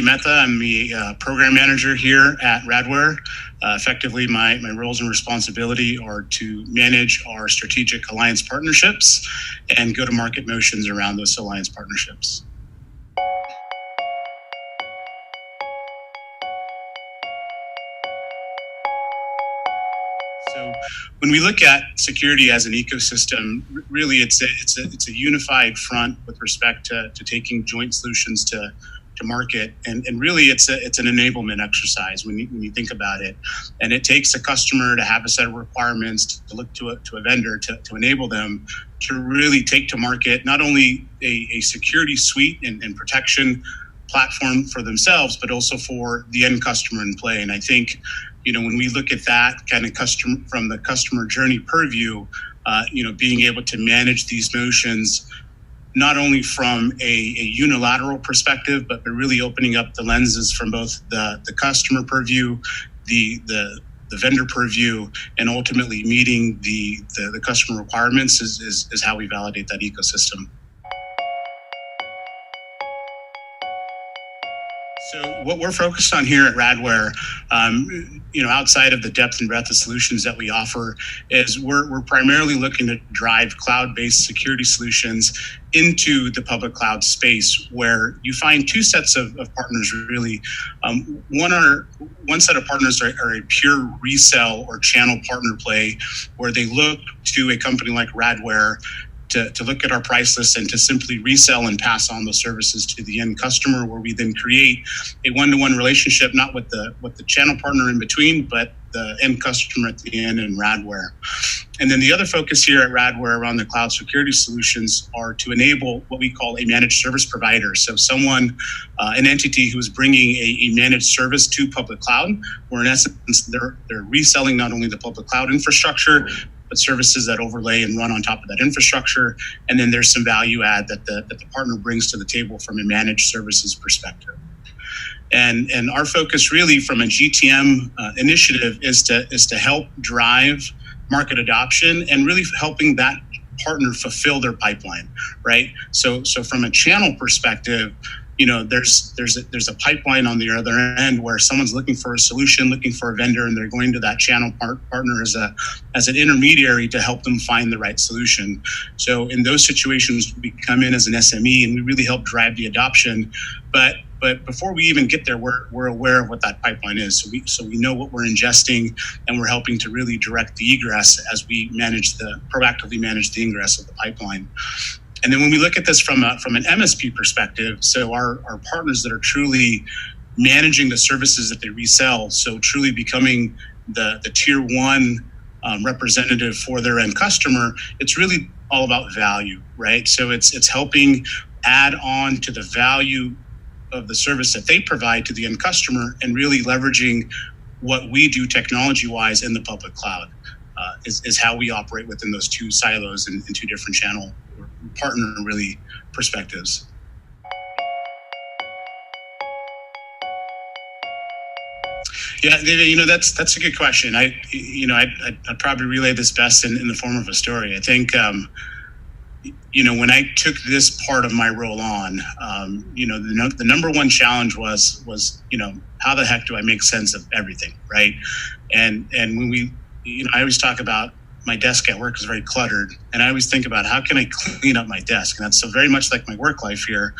Mehta. I'm the program manager here at Radware. Effectively, my roles and responsibility are to manage our strategic alliance partnerships and go-to-market motions around those alliance partnerships. So when we look at security as an ecosystem, really it's a unified front with respect to taking joint solutions to market, and really it's an enablement exercise when you think about it. And it takes a customer to have a set of requirements to look to a vendor to enable them to really take to market not only a security suite and protection platform for themselves, but also for the end customer in play. And I think, when we look at that kind of from the customer journey purview, being able to manage these motions, not only from a unilateral perspective, but really opening up the lenses from both the customer purview, the vendor purview, and ultimately meeting the customer requirements is how we validate that ecosystem. So what we're focused on here at Radware, outside of the depth and breadth of solutions that we offer, is we're primarily looking to drive cloud-based security solutions into the public cloud space, where you find two sets of partners really. One set of partners are a pure resell or channel partner play, where they look to a company like Radware to look at our price list and to simply resell and pass on the services to the end customer, where we then create a one-to-one relationship, not with the channel partner in between, but the end customer at the end in Radware. And then the other focus here at Radware around the cloud security solutions are to enable what we call a managed service provider. So an entity who is bringing a managed service to public cloud, where in essence they're reselling not only the public cloud infrastructure, but services that overlay and run on top of that infrastructure. And then there's some value add that the partner brings to the table from a managed services perspective. And our focus really from a GTM initiative is to help drive market adoption and really helping that partner fulfill their pipeline, right? So from a channel perspective, there's a pipeline on the other end where someone's looking for a solution, looking for a vendor, and they're going to that channel partner as an intermediary to help them find the right solution. So in those situations, we come in as an SME and we really help drive the adoption. But before we even get there, we're aware of what that pipeline is. So we know what we're ingesting, and we're helping to really direct the egress as we proactively manage the ingress of the pipeline. And then when we look at this from an MSP perspective, so our partners that are truly managing the services that they resell, so truly becoming the tier one representative for their end customer, it's really all about value, right? So it's helping add on to the value of the service that they provide to the end customer, and really leveraging what we do technology-wise in the public cloud is how we operate within those two silos and two different channel or partner really perspectives. Yeah, that's a good question. I'd probably relay this best in the form of a story. I think when I took this part of my role on, the number one challenge was how the heck do I make sense of everything, right? And when we, I always talk about my desk at work is very cluttered, and I always think about how can I clean up my desk, and that's so very much like my work life here.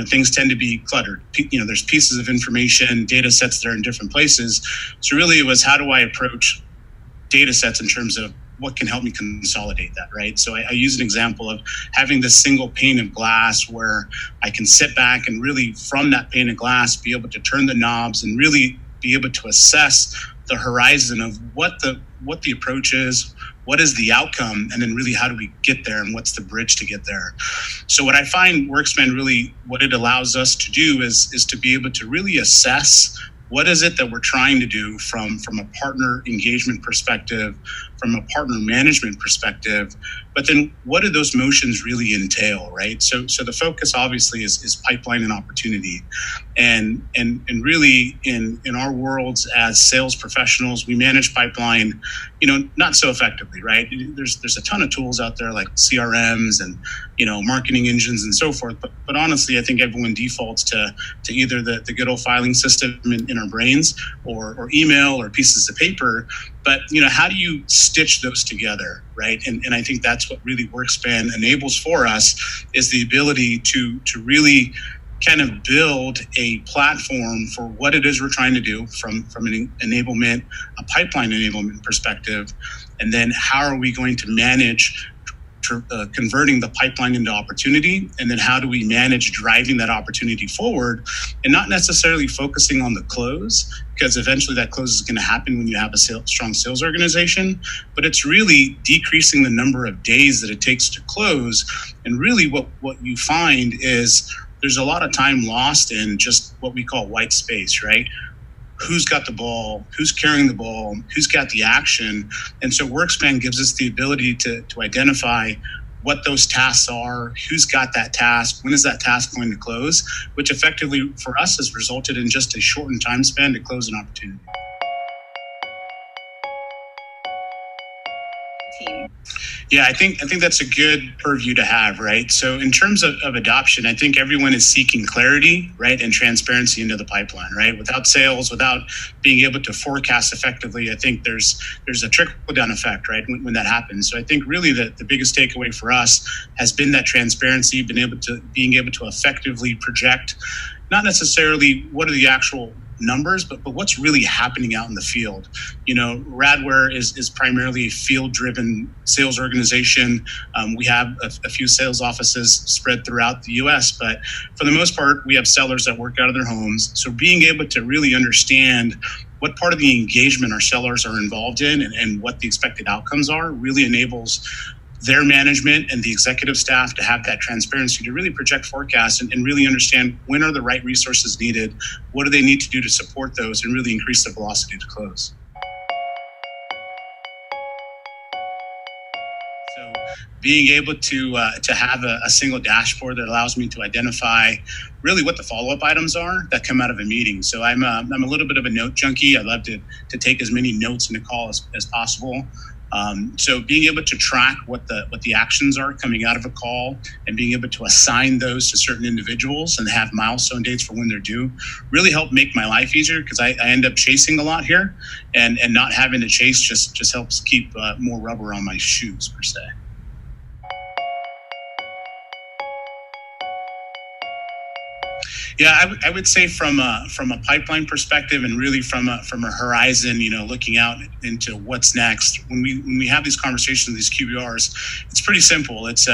Things tend to be cluttered. There's pieces of information, data sets that are in different places. So really, it was how do I approach data sets in terms of what can help me consolidate that, right? So I use an example of having this single pane of glass where I can sit back and really from that pane of glass be able to turn the knobs and really be able to assess the horizon of what the approach is, what is the outcome, and then really how do we get there and what's the bridge to get there. So what I find WorkSpan really, what it allows us to do is to be able to really assess what is it that we're trying to do from a partner engagement perspective, from a partner management perspective. But then what do those motions really entail, right? So the focus obviously is pipeline and opportunity. And really in our worlds as sales professionals, we manage pipeline, not so effectively, right? There's a ton of tools out there like CRMs and, marketing engines and so forth. But honestly, I think everyone defaults to either the good old filing system in our brains or email or pieces of paper. But, how do you stitch those together, right? And I think that's what really WorkSpan enables for us, is the ability to really kind of build a platform for what it is we're trying to do from an enablement, a pipeline enablement perspective. And then how are we going to manage converting the pipeline into opportunity? And then how do we manage driving that opportunity forward and not necessarily focusing on the close, because eventually that close is going to happen when you have a strong sales organization, but it's really decreasing the number of days that it takes to close. And really what you find is there's a lot of time lost in just what we call white space, right? Who's got the ball, who's carrying the ball, who's got the action. And so WorkSpan gives us the ability to identify what those tasks are, who's got that task, when is that task going to close, which effectively for us has resulted in just a shortened time span to close an opportunity. Yeah, I think that's a good purview to have, right? So in terms of adoption, I think everyone is seeking clarity, right, and transparency into the pipeline, right? Without sales, without being able to forecast effectively, I think there's a trickle-down effect, right, when that happens. So I think really the biggest takeaway for us has been that transparency, being able to effectively project, not necessarily what are the actual numbers, but what's really happening out in the field. Radware is primarily a field-driven sales organization. We have a few sales offices spread throughout the U.S., but for the most part, we have sellers that work out of their homes. So being able to really understand what part of the engagement our sellers are involved in and what the expected outcomes are really enables their management and the executive staff to have that transparency to really project forecasts and really understand when are the right resources needed, what do they need to do to support those and really increase the velocity to close. So being able to have a single dashboard that allows me to identify really what the follow-up items are that come out of a meeting. So I'm a little bit of a note junkie. I love to take as many notes in a call as possible. So being able to track what the actions are coming out of a call and being able to assign those to certain individuals and have milestone dates for when they're due really help make my life easier, because I end up chasing a lot here, and not having to chase just helps keep more rubber on my shoes per se. Yeah, I would say from a pipeline perspective and really from a horizon, looking out into what's next. When we have these conversations, these QBRs, it's pretty simple. It's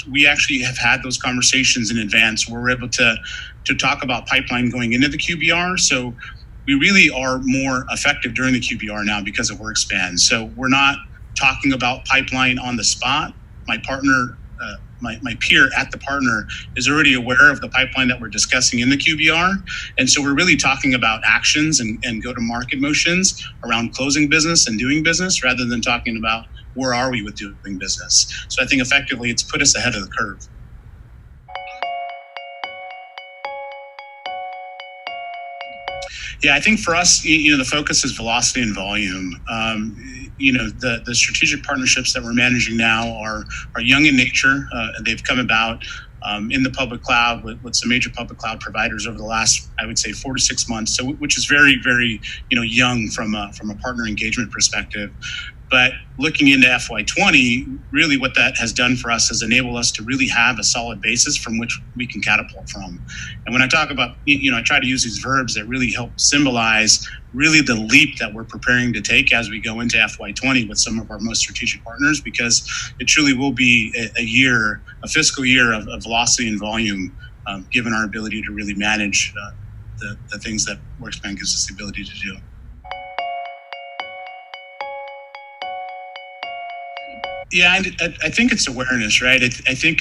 we actually have had those conversations in advance. We're able to talk about pipeline going into the QBR. So we really are more effective during the QBR now because of WorkSpan. So we're not talking about pipeline on the spot. My partner. My peer at the partner is already aware of the pipeline that we're discussing in the QBR. And so we're really talking about actions and go-to-market motions around closing business and doing business rather than talking about where are we with doing business. So I think effectively it's put us ahead of the curve. Yeah, I think for us, the focus is velocity and volume. The strategic partnerships that we're managing now are young in nature. They've come about in the public cloud with some major public cloud providers over the last, I would say, 4 to 6 months. So, which is very, very, young from a partner engagement perspective. But looking into FY20, really what that has done for us is enable us to really have a solid basis from which we can catapult from. And when I talk about, I try to use these verbs that really help symbolize really the leap that we're preparing to take as we go into FY20 with some of our most strategic partners, because it truly will be a fiscal year of velocity and volume, given our ability to really manage the things that WorkSpan gives us the ability to do. Yeah, I think it's awareness, right? I think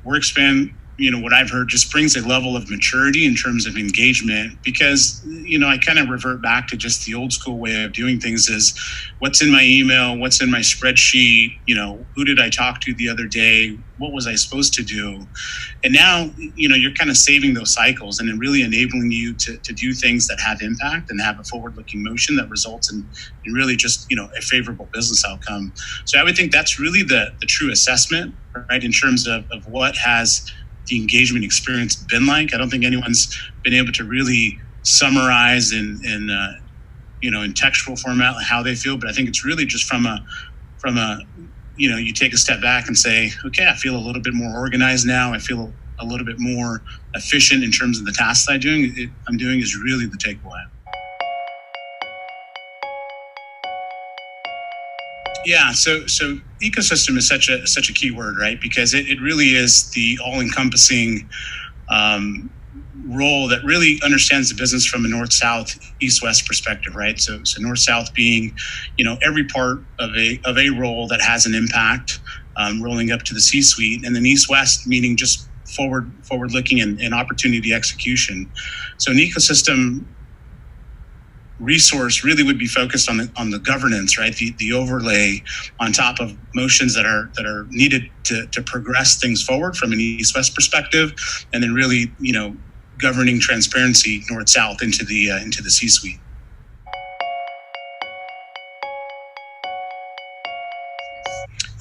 WorkSpan what I've heard just brings a level of maturity in terms of engagement, because I kind of revert back to just the old school way of doing things is what's in my email, what's in my spreadsheet, who did I talk to the other day, what was I supposed to do? And now you're kind of saving those cycles and then really enabling you to do things that have impact and have a forward-looking motion that results in really just a favorable business outcome. So I would think that's really the true assessment, right, in terms of what has the engagement experience been like. I don't think anyone's been able to really summarize in textual format how they feel, but I think it's really just from a you take a step back and say, okay, I feel a little bit more organized now. I feel a little bit more efficient in terms of the tasks I'm doing is really the takeaway. Yeah, so ecosystem is such a key word, right? Because it really is the all-encompassing role that really understands the business from a north-south, east-west perspective, right? So north-south being, every part of a role that has an impact, rolling up to the C-suite, and then east-west meaning just forward-looking and opportunity execution. So an ecosystem resource really would be focused on the governance, right? The overlay on top of motions that are needed to progress things forward from an east-west perspective, and then really governing transparency north-south into the C-suite.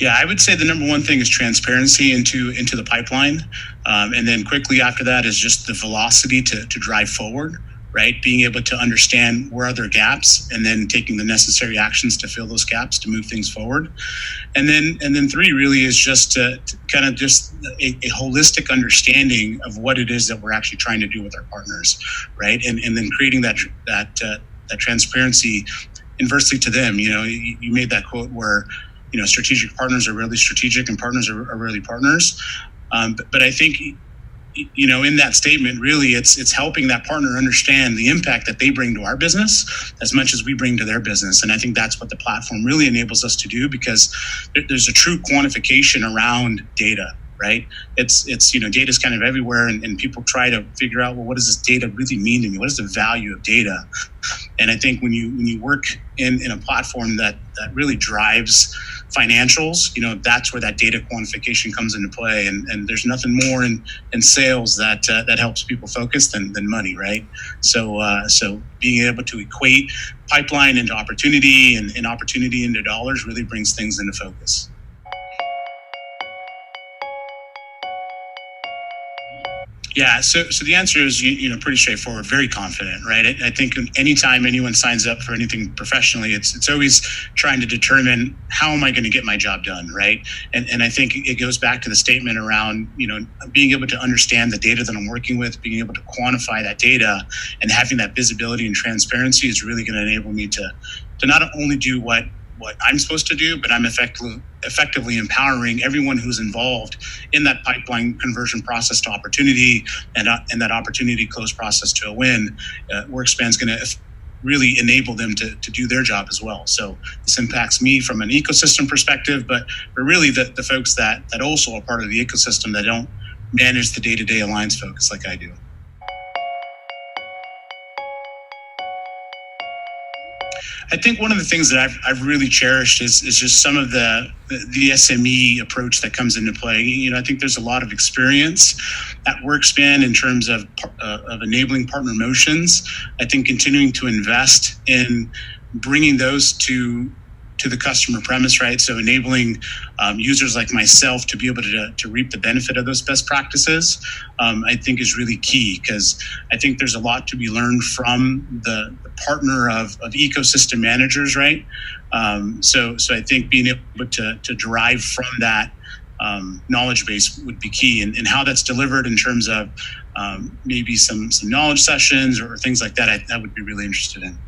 Yeah, I would say the number one thing is transparency into the pipeline, and then quickly after that is just the velocity to drive forward. Right, being able to understand where are there gaps, and then taking the necessary actions to fill those gaps to move things forward, and then three really is just to kind of just a holistic understanding of what it is that we're actually trying to do with our partners, right, and then creating that transparency inversely to them. You made that quote where strategic partners are really strategic and partners are really partners, but I think in that statement, really, it's helping that partner understand the impact that they bring to our business as much as we bring to their business. And I think that's what the platform really enables us to do, because there's a true quantification around data, right? It's data's kind of everywhere, and people try to figure out, well, what does this data really mean to me? What is the value of data? And I think when you work in a platform that really drives financials, that's where that data quantification comes into play. And there's nothing more in sales that helps people focus than money, right? So being able to equate pipeline into opportunity and opportunity into dollars really brings things into focus. Yeah, so the answer is pretty straightforward, very confident, right? I think anytime anyone signs up for anything professionally, it's always trying to determine how am I going to get my job done, right? And I think it goes back to the statement around being able to understand the data that I'm working with, being able to quantify that data, and having that visibility and transparency is really going to enable me to not only do what I'm supposed to do, but I'm effectively empowering everyone who's involved in that pipeline conversion process to opportunity, and that opportunity close process to a win. WorkSpan's going to really enable them to do their job as well. So this impacts me from an ecosystem perspective, but really the folks that also are part of the ecosystem that don't manage the day-to-day alliance focus like I do. I think one of the things that I've really cherished is just some of the SME approach that comes into play. I think there's a lot of experience at WorkSpan in terms of enabling partner motions. I think continuing to invest in bringing those to the customer premise, right? So enabling users like myself to be able to reap the benefit of those best practices, I think is really key, because I think there's a lot to be learned from the partner of ecosystem managers, right? So I think being able to derive from that knowledge base would be key, and how that's delivered in terms of maybe some knowledge sessions or things like that, I would be really interested in.